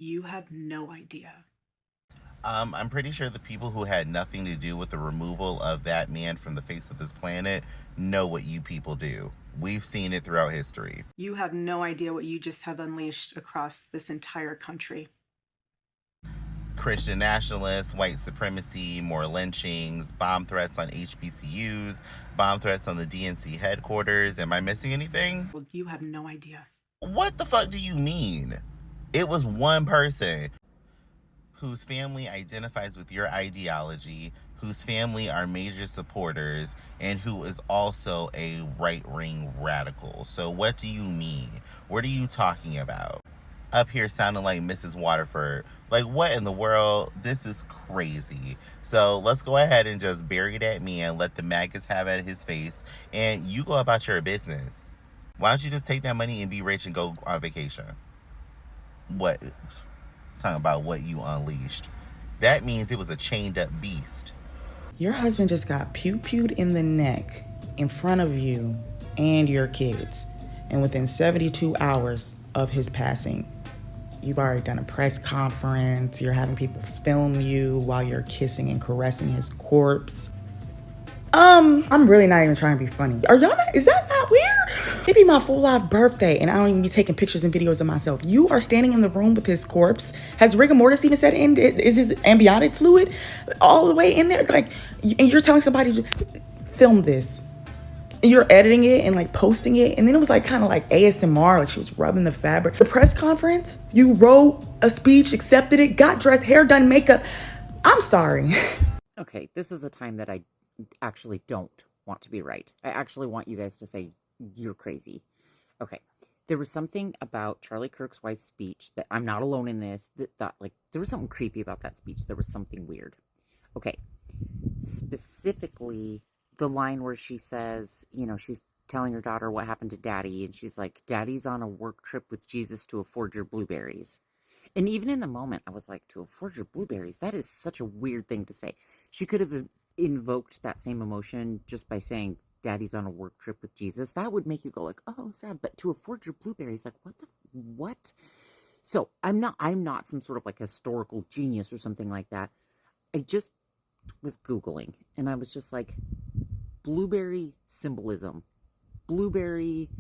You have no idea. I'm pretty sure the people who had nothing to do with the removal of that man from the face of this planet know what you people do. We've seen it throughout history. You have no idea what you just have unleashed across this entire country. Christian nationalists, white supremacy, more lynchings, bomb threats on HBCUs, bomb threats on the DNC headquarters. Am I missing anything? Well, you have no idea. What the fuck do you mean? It was one person whose family identifies with your ideology, whose family are major supporters, and who is also a right-wing radical. So what do you mean? What are you talking about? Up here sounding like Mrs. Waterford. Like, what in the world? This is crazy. So let's go ahead and just bury that man, let the maggots have at his face, and you go about your business. Why don't you just take that money and be rich and go on vacation? What? Talking about what you unleashed. That means it was a chained up beast. Your husband just got pew-pewed in the neck in front of you and your kids. And within 72 hours of his passing, you've already done a press conference. You're having people film you while you're kissing and caressing his corpse. I'm really not even trying to be funny. Are y'all not, is that not weird? It be my full life birthday and I don't even be taking pictures and videos of myself. You are standing in the room with his corpse. Has rigor mortis even set in? Is his amniotic fluid all the way in there? Like, and you're telling somebody to film this. And you're editing it and like posting it. And then it was like kind of like ASMR, like she was rubbing the fabric. The press conference, you wrote a speech, accepted it, got dressed, hair done, makeup. I'm sorry. Okay, this is a time that I actually don't want to be right. I actually want you guys to say you're crazy. Okay. There was something about Charlie Kirk's wife's speech that I'm not alone in this, that like there was something creepy about that speech. There was something weird. Okay. Specifically the line where she says, she's telling her daughter what happened to daddy and she's like, "Daddy's on a work trip with Jesus to afford your blueberries." And even in the moment, I was like, "To afford your blueberries, that is such a weird thing to say." She could have invoked that same emotion just by saying, "Daddy's on a work trip with Jesus." That would make you go like, "Oh, sad." But to afford your blueberries, like, what? So I'm not some sort of like historical genius or something like that. I just was Googling and I was just like, blueberry symbolism, blueberry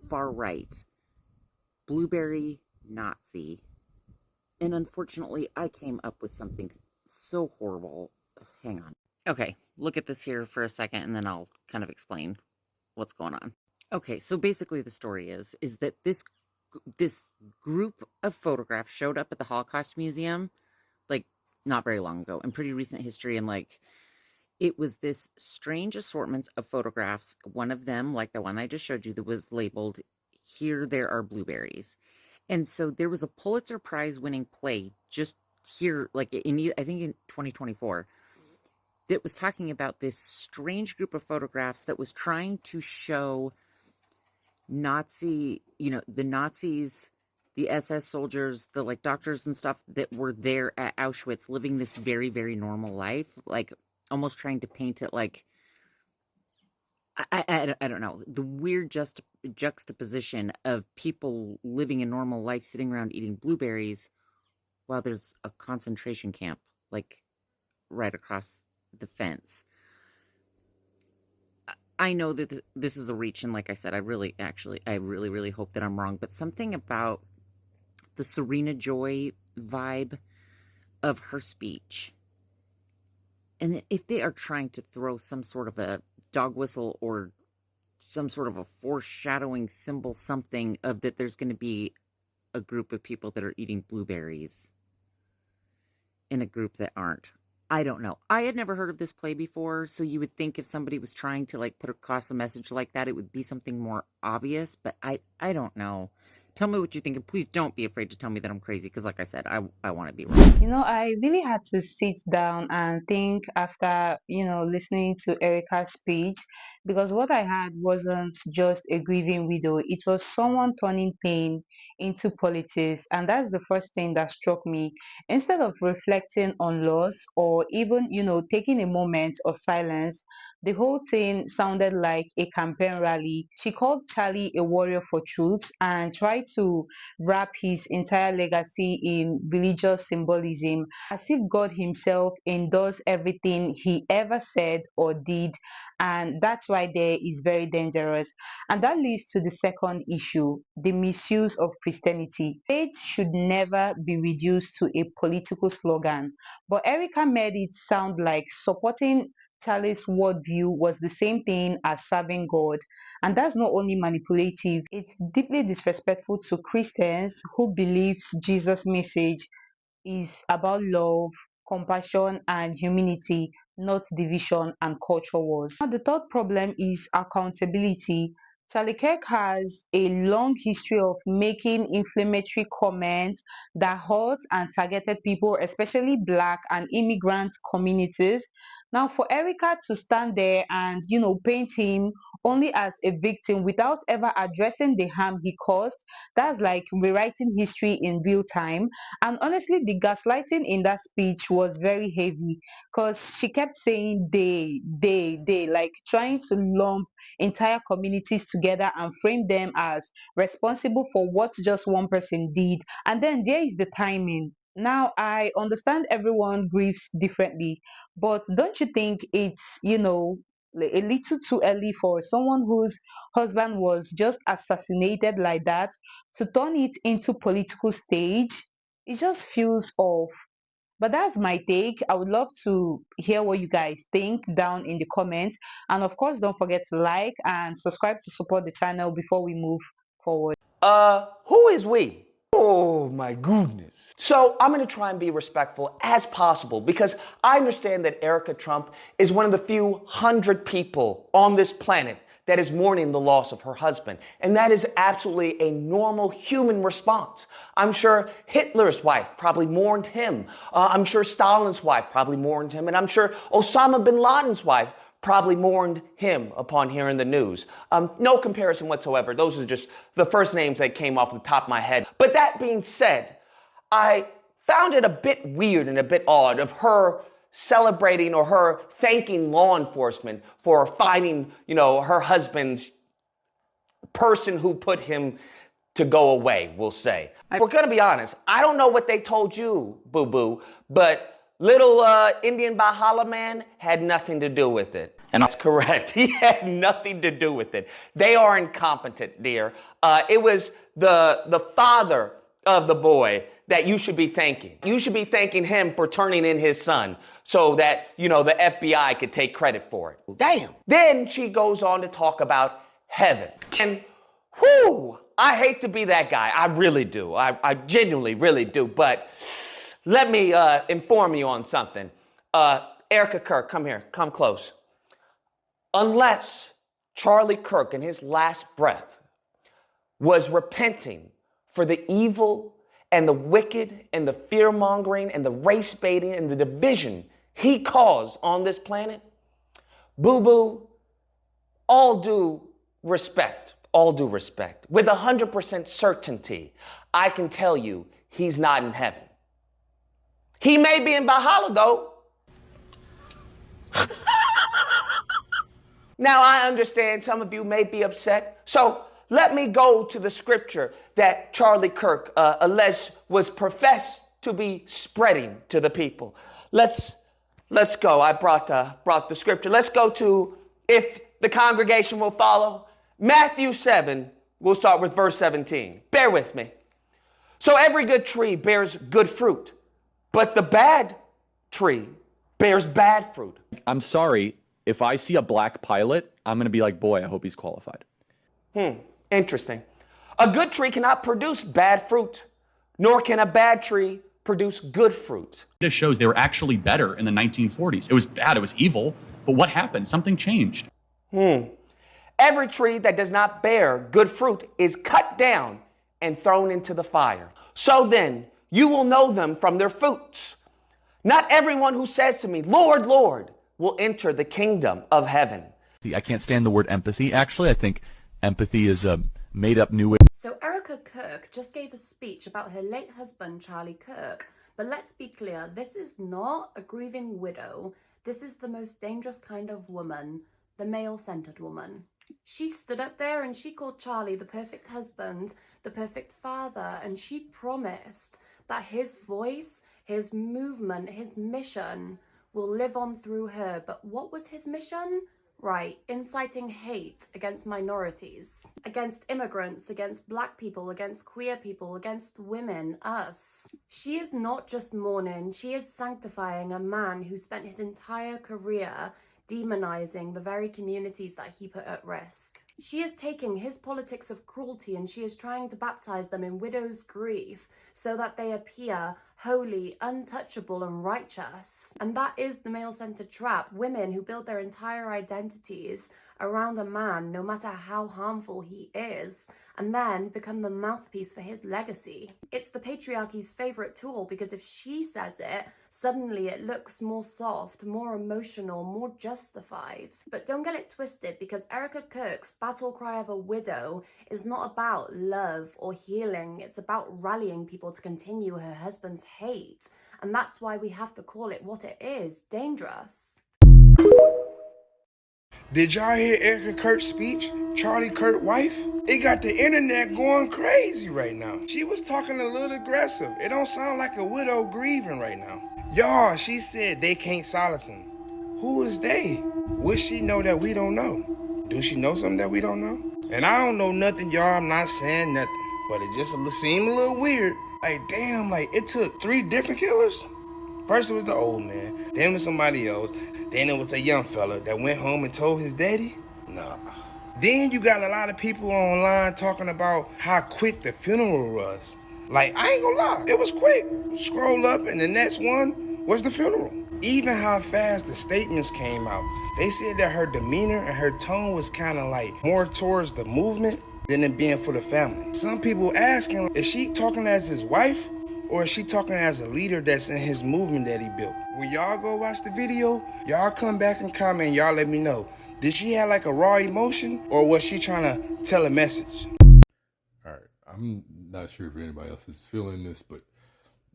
far right, blueberry Nazi. And unfortunately, I came up with something so horrible. Hang on. Okay, look at this here for a second and then I'll kind of explain what's going on. Okay, so basically the story is that this group of photographs showed up at the Holocaust Museum like not very long ago in pretty recent history, and like it was this strange assortment of photographs. One of them, like the one I just showed you, that was labeled "Here There Are Blueberries." And so there was a Pulitzer Prize winning play just here, like I think in 2024, that was talking about this strange group of photographs that was trying to show Nazi, the Nazis, the SS soldiers, the like doctors and stuff that were there at Auschwitz living this very, very normal life, like almost trying to paint it like, I don't know, the weird juxtaposition of people living a normal life sitting around eating blueberries while there's a concentration camp like right across the fence. I know that this is a reach, and like I said, I really, really hope that I'm wrong, but something about the Serena Joy vibe of her speech, and if they are trying to throw some sort of a dog whistle or some sort of a foreshadowing symbol, something of that there's going to be a group of people that are eating blueberries in a group that aren't. I don't know. I had never heard of this play before, so you would think if somebody was trying to like put across a message like that, it would be something more obvious, but I don't know. Tell me what you think, and please don't be afraid to tell me that I'm crazy, because like I said, I want to be wrong. I really had to sit down and think after, listening to Erika's speech, because what I had wasn't just a grieving widow, it was someone turning pain into politics. And that's the first thing that struck me. Instead of reflecting on loss or even, taking a moment of silence, the whole thing sounded like a campaign rally. She called Charlie a warrior for truth and tried to wrap his entire legacy in religious symbolism, as if God himself endorsed everything he ever said or did, and that's why there is very dangerous. And that leads to the second issue, the misuse of Christianity. Faith should never be reduced to a political slogan, but Erica made it sound like supporting Charlie's worldview was the same thing as serving God. And that's not only manipulative, it's deeply disrespectful to Christians who believes Jesus' message is about love, compassion, and humanity, not division and culture wars. Now, the third problem is accountability. Charlie Kirk has a long history of making inflammatory comments that hurt and targeted people, especially Black and immigrant communities. Now, for Erica to stand there and, paint him only as a victim without ever addressing the harm he caused, that's like rewriting history in real time. And honestly, the gaslighting in that speech was very heavy because she kept saying they, like trying to lump entire communities together and frame them as responsible for what just one person did. And then there is the timing. Now, I understand everyone grieves differently, but don't you think it's, a little too early for someone whose husband was just assassinated like that to turn it into political stage? It just feels off. But that's my take. I would love to hear what you guys think down in the comments. And of course, don't forget to like and subscribe to support the channel before we move forward. Who is we? Oh my goodness. So I'm going to try and be respectful as possible because I understand that Erika Trump is one of the few hundred people on this planet that is mourning the loss of her husband. And that is absolutely a normal human response. I'm sure Hitler's wife probably mourned him. I'm sure Stalin's wife probably mourned him. And I'm sure Osama bin Laden's wife probably mourned him upon hearing the news. No comparison whatsoever. Those are just the first names that came off the top of my head. But that being said, I found it a bit weird and a bit odd of her celebrating or her thanking law enforcement for finding, her husband's person who put him to go away, we'll say. We're gonna be honest, I don't know what they told you, boo-boo, but little Indian Valhalla man had nothing to do with it. And that's correct. He had nothing to do with it. They are incompetent, dear. It was the father of the boy that you should be thanking. You should be thanking him for turning in his son so that, the FBI could take credit for it. Damn. Then she goes on to talk about heaven. And whoo, I hate to be that guy. I really do. I genuinely really do. But let me inform you on something. Erika Kirk, come here. Come close. Unless Charlie Kirk in his last breath was repenting for the evil and the wicked and the fear-mongering and the race-baiting and the division he caused on this planet, boo-boo, all due respect, with 100% certainty, I can tell you he's not in heaven. He may be in Valhalla, though. Now, I understand some of you may be upset, so let me go to the scripture that Charlie Kirk alleged was professed to be spreading to the people. Let's go. I brought the scripture. Let's go to, if the congregation will follow, Matthew 7. We'll start with verse 17. Bear with me. So every good tree bears good fruit, but the bad tree bears bad fruit. I'm sorry, if I see a black pilot, I'm going to be like, boy, I hope he's qualified. Interesting. A good tree cannot produce bad fruit, nor can a bad tree produce good fruit. This shows they were actually better in the 1940s. It was bad, it was evil, but what happened? Something changed. Every tree that does not bear good fruit is cut down and thrown into the fire. So then, you will know them from their fruits. Not everyone who says to me, Lord, Lord, will enter the kingdom of heaven. I can't stand the word empathy, actually. I think empathy is a made-up new way. So Erika Kirk just gave a speech about her late husband, Charlie Kirk. But let's be clear, this is not a grieving widow. This is the most dangerous kind of woman, the male-centered woman. She stood up there and she called Charlie the perfect husband, the perfect father, and she promised that his voice, his movement, his mission will live on through her. But what was his mission? Right, inciting hate against minorities, against immigrants, against black people, against queer people, against women, us. She is not just mourning, she is sanctifying a man who spent his entire career demonizing the very communities that he put at risk. She is taking his politics of cruelty and she is trying to baptize them in widow's grief so that they appear holy, untouchable, and righteous. And that is the male-centered trap. Women who build their entire identities around a man, no matter how harmful he is, and then become the mouthpiece for his legacy. It's the patriarchy's favorite tool because if she says it, suddenly it looks more soft, more emotional, more justified. But don't get it twisted, because Erika Kirk's battle cry of a widow is not about love or healing. It's about rallying people to continue her husband's hate. And that's why we have to call it what it is: dangerous. Did y'all hear Erika Kirk's speech? Charlie Kirk's wife? It got the internet going crazy right now. She was talking a little aggressive. It don't sound like a widow grieving right now. Y'all, she said they can't silence him. Who is they? Would she know that we don't know? Do she know something that we don't know? And I don't know nothing, y'all. I'm not saying nothing. But it just seemed a little weird. Like, damn, like it took 3 different killers? First it was the old man, then it was somebody else, then it was a young fella that went home and told his daddy? Nah. Then you got a lot of people online talking about how quick the funeral was. Like, I ain't gonna lie, it was quick. Scroll up and the next one was the funeral. Even how fast the statements came out. They said that her demeanor and her tone was kind of like more towards the movement than it being for the family. Some people asking, is she talking as his wife? Or is she talking as a leader that's in his movement that he built? When y'all go watch the video, y'all come back and comment, y'all let me know. Did she have like a raw emotion, or was she trying to tell a message? All right, I'm not sure if anybody else is feeling this, but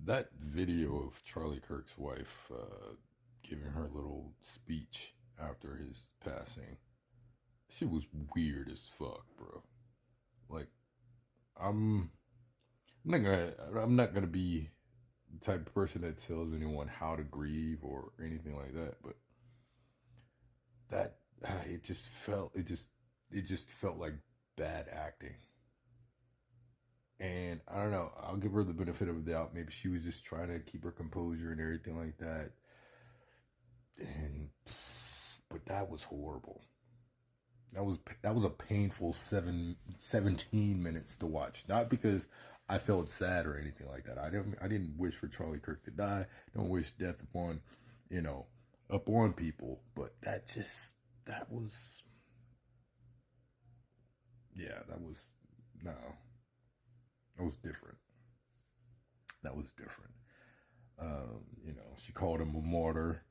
that video of Charlie Kirk's wife giving her little speech after his passing, she was weird as fuck, bro. Like, I'm not gonna be the type of person that tells anyone how to grieve or anything like that, but that it just felt like bad acting. And I don't know, I'll give her the benefit of the doubt. Maybe she was just trying to keep her composure and everything like that. But that was horrible. That was a painful 17 minutes to watch. Not because I felt sad or anything like that. I didn't wish for Charlie Kirk to die. Don't wish death upon people. But that was different. That was different. She called him a martyr.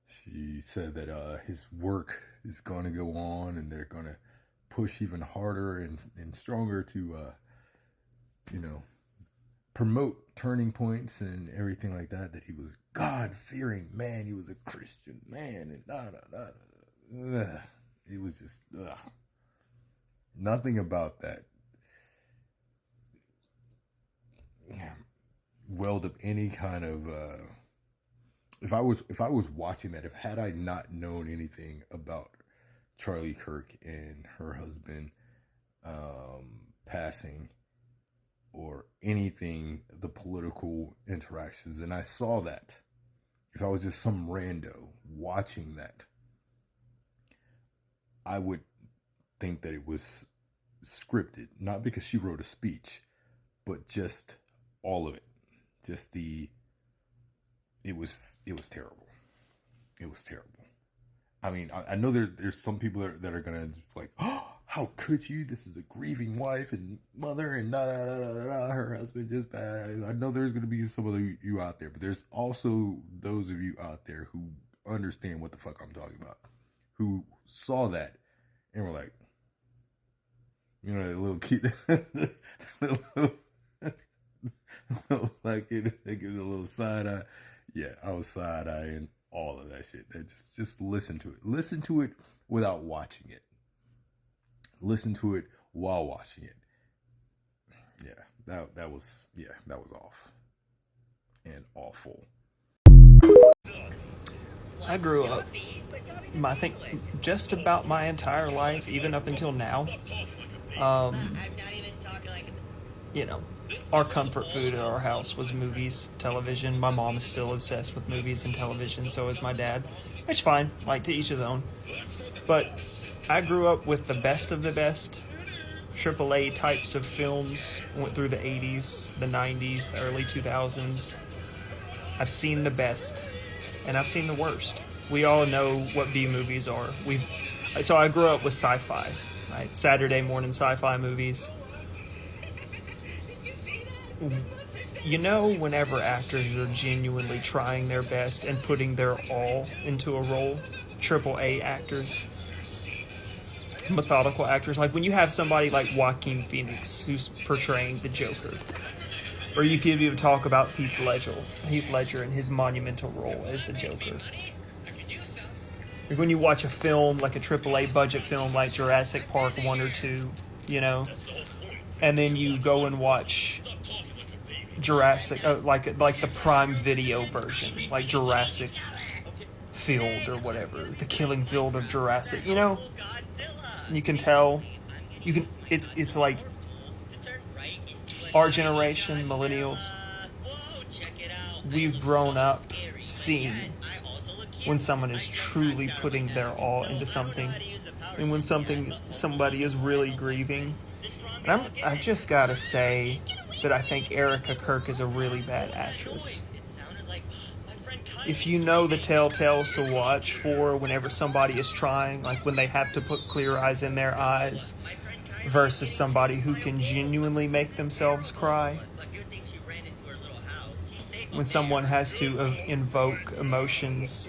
She said that his work is going to go on and they're going to push even harder and stronger to, promote turning points and everything like that, that he was God-fearing man, he was a Christian man, and it was just, nothing about that welled up any kind of, if I was watching that, had I not known anything about Charlie Kirk and her husband passing, or anything, the political interactions, and I saw that, if I was just some rando watching that, I would think that it was scripted, not because she wrote a speech, but just all of it. Just it was terrible. It was terrible. I mean, I know there's some people that are gonna like, oh, how could you? This is a grieving wife and mother and her husband just died. I know there's gonna be some of you out there, but there's also those of you out there who understand what the fuck I'm talking about, who saw that and were like, a little kid, like it gives a little side eye. Yeah, I was side eyeing all of that shit. That just listen to it. Listen to it without watching it. listen to it while watching it. Yeah, that was off and awful. I grew up, I think, just about my entire life, even up until now. You know, our comfort food at our house was movies, television. My mom is still obsessed with movies and television, so is my dad. It's fine, like, to each his own. But I grew up with the best of the best AAA types of films. Went through the 80s, the 90s, the early 2000s. I've seen the best, and I've seen the worst. We all know what B movies are. So I grew up with sci-fi, right? Saturday morning sci-fi movies. You know, whenever actors are genuinely trying their best and putting their all into a role, AAA actors, methodical actors, like when you have somebody like Joaquin Phoenix who's portraying the Joker, or you could even talk about Heath Ledger and his monumental role as the Joker. Like when you watch a film, like a AAA budget film like Jurassic Park 1 or 2, you know, and then you go and watch Jurassic, like the Prime Video version, like Jurassic Field or whatever, the Killing Field of Jurassic, you know, you can tell, it's like our generation, millennials, we've grown up seeing when someone is truly putting their all into something, and when somebody is really grieving. And I just gotta say that I think Erika Kirk is a really bad actress. If you know the telltales to watch for whenever somebody is trying, like when they have to put clear eyes in their eyes versus somebody who can genuinely make themselves cry, when someone has to invoke emotions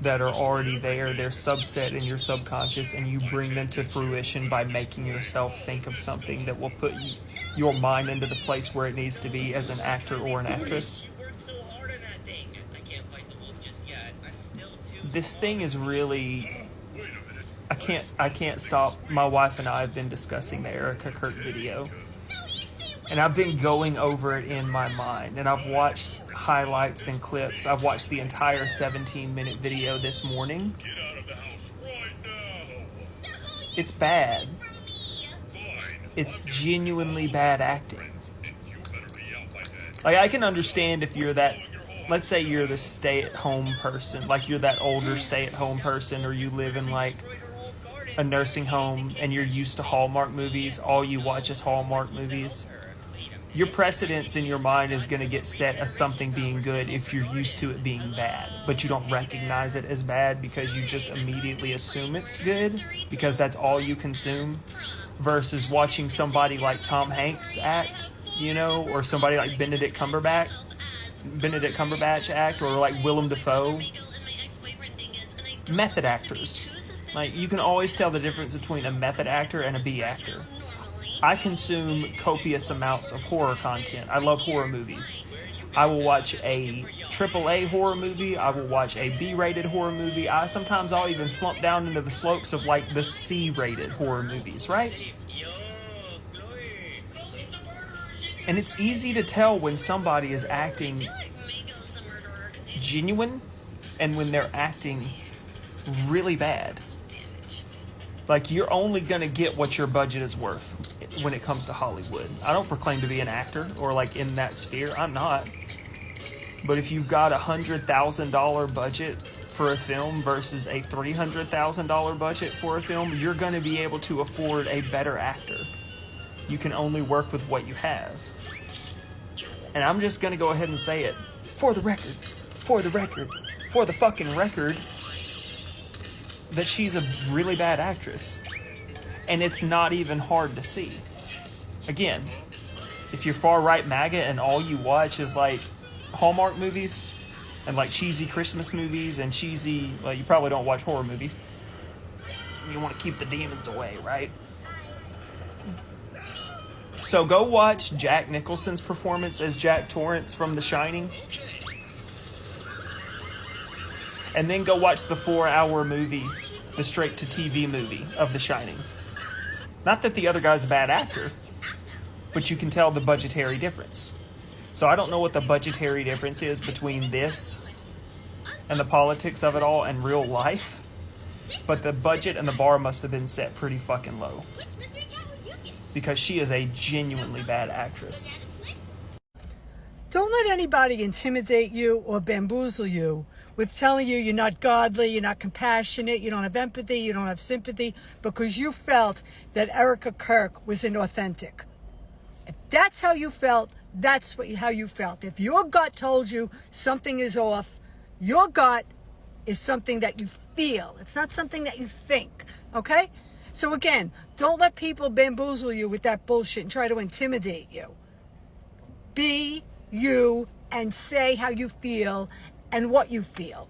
that are already there, they're subset in your subconscious, and you bring them to fruition by making yourself think of something that will put your mind into the place where it needs to be as an actor or an actress. This thing is really, I can't stop. My wife and I have been discussing the Erika Kirk video, and I've been going over it in my mind, and I've watched highlights and clips. I've watched the entire 17-minute video this morning. It's bad. It's genuinely bad acting. Like, I can understand if you're that, let's say you're the stay-at-home person, like you're that older stay-at-home person, or you live in like a nursing home and you're used to Hallmark movies, all you watch is Hallmark movies. Your precedence in your mind is going to get set as something being good if you're used to it being bad, but you don't recognize it as bad because you just immediately assume it's good because that's all you consume, versus watching somebody like Tom Hanks act, you know, or somebody like Benedict Cumberbatch act, or like Willem Dafoe. Method actors. Like, you can always tell the difference between a method actor and a B actor. I consume copious amounts of horror content. I love horror movies. I will watch a AAA horror movie. I will watch a B-rated horror movie. Sometimes I'll even slump down into the slopes of like the C-rated horror movies, right? And it's easy to tell when somebody is acting genuine and when they're acting really bad. Like, you're only going to get what your budget is worth when it comes to Hollywood. I don't proclaim to be an actor or like in that sphere. I'm not. But if you've got $100,000 budget for a film versus a $300,000 budget for a film, you're going to be able to afford a better actor. You can only work with what you have. And I'm just going to go ahead and say it. For the record, that she's a really bad actress. And it's not even hard to see. Again, if you're far-right MAGA and all you watch is like Hallmark movies and like cheesy Christmas movies and cheesy, well, you probably don't watch horror movies. You want to keep the demons away, right? So go watch Jack Nicholson's performance as Jack Torrance from The Shining. And then go watch the 4-hour movie, the straight-to-TV movie of The Shining. Not that the other guy's a bad actor, but you can tell the budgetary difference. So I don't know what the budgetary difference is between this and the politics of it all and real life, but the budget and the bar must have been set pretty fucking low. Because she is a genuinely bad actress. Don't let anybody intimidate you or bamboozle you with telling you you're not godly, you're not compassionate, you don't have empathy, you don't have sympathy, because you felt that Erika Kirk was inauthentic. If that's how you felt, that's how you felt. If your gut told you something is off, your gut is something that you feel. It's not something that you think, okay? So again, don't let people bamboozle you with that bullshit and try to intimidate you. Be you and say how you feel and what you feel.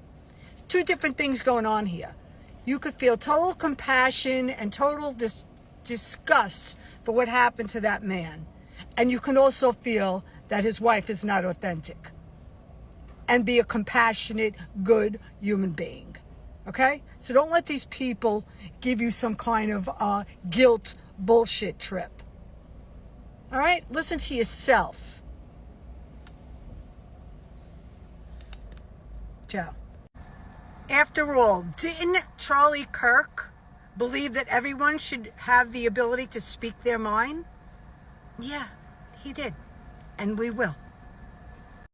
It's two different things going on here. You could feel total compassion and total disgust for what happened to that man. And you can also feel that his wife is not authentic. And be a compassionate, good human being. Okay? So don't let these people give you some kind of guilt bullshit trip. All right? Listen to yourself. Ciao. After all, didn't Charlie Kirk believe that everyone should have the ability to speak their mind? Yeah, he did. And we will.